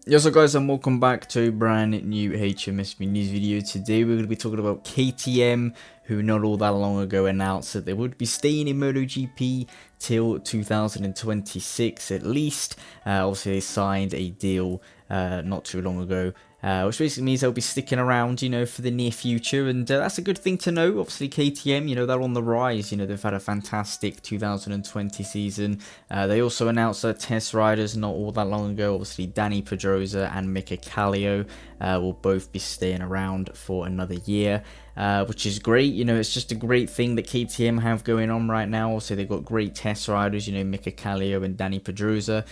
Yo, so guys, and welcome back to a brand new Hijomeatman news video. Today we're going to be talking about KTM, who not all that long ago announced that they would be staying in MotoGP till 2026 at least. Obviously they signed a deal not too long ago, which basically means they'll be sticking around, for the near future, and that's a good thing to know. Obviously KTM, they're on the rise. They've had a fantastic 2020 season. They also announced their test riders not all that long ago. Obviously DANI, PEDROSA and Mika Kallio will both be staying around for another year, which is great. It's just a great thing that KTM have going on right now. Also, they've got great test riders, Mika Kallio and DANI PEDROSA.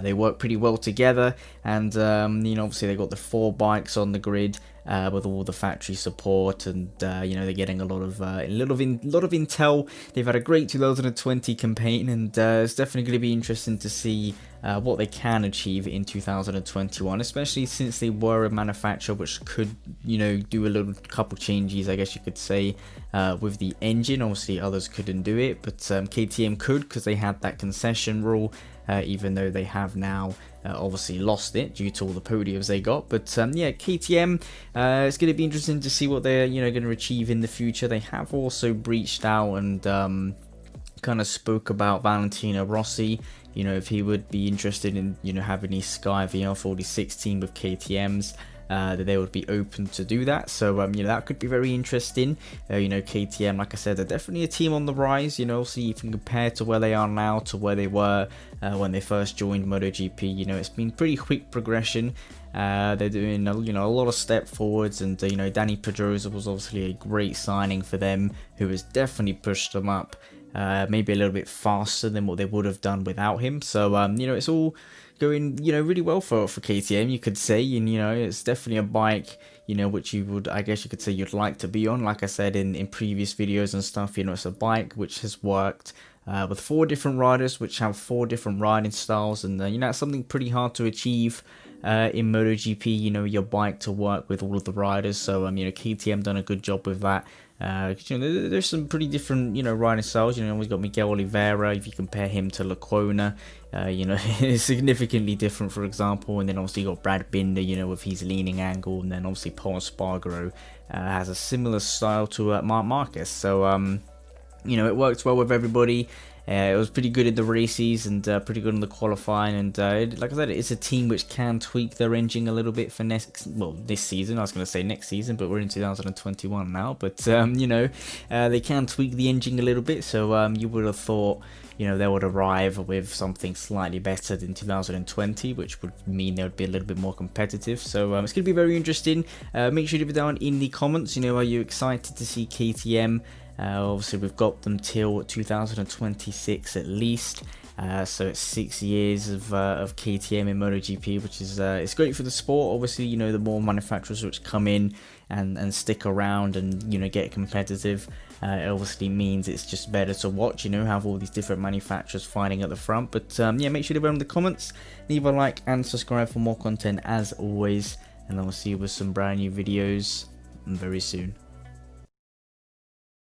They work pretty well together, and obviously they got the 4 bikes on the grid with all the factory support, and they're getting a lot of intel. They've had a great 2020 campaign, and it's definitely going to be interesting to see what they can achieve in 2021, especially since they were a manufacturer which could do a couple changes, I guess you could say, with the engine. Obviously others couldn't do it, but KTM could, because they had that concession rule, even though they have now obviously lost it due to all the podiums they got. But yeah, KTM, it's going to be interesting to see what they're going to achieve in the future. They have also reached out and kind of spoke about Valentino Rossi, if he would be interested in having his Sky VR46 team with KTM's. That they would be open to do that. So that could be very interesting. KTM, like I said, they're definitely a team on the rise. See, if you compare to where they are now to where they were when they first joined MotoGP, it's been pretty quick progression. They're doing a lot of step forwards, and DANI PEDROSA was obviously a great signing for them, who has definitely pushed them up maybe a little bit faster than what they would have done without him. So it's all going really well for KTM, you could say. And it's definitely a bike which I guess you could say you'd like to be on. Like I said in previous videos and stuff, it's a bike which has worked with 4 different riders which have 4 different riding styles, and that's something pretty hard to achieve in MotoGP, your bike to work with all of the riders. So KTM done a good job with that. There's some pretty different riding styles. We've got Miguel Oliveira. If you compare him to Lecuona, it's significantly different, for example. And then obviously you got Brad Binder, with his leaning angle, and then obviously Paul Espargaro has a similar style to Marc Marquez. So it works well with everybody. It was pretty good in the races, and pretty good in the qualifying, and like I said, it's a team which can tweak their engine a little bit for this season. I was going to say next season, but we're in 2021 now. But they can tweak the engine a little bit, so you would have thought they would arrive with something slightly better than 2020, which would mean they would be a little bit more competitive. So it's going to be very interesting. Make sure to leave it down in the comments. Are you excited to see KTM? Obviously we've got them till 2026 at least, so it's 6 years of KTM in MotoGP, which is it's great for the sport. Obviously the more manufacturers which come in and stick around and get competitive, it obviously means it's just better to watch, have all these different manufacturers fighting at the front. But yeah, make sure to leave it in the comments, leave a like and subscribe for more content as always, and then we'll see you with some brand new videos very soon.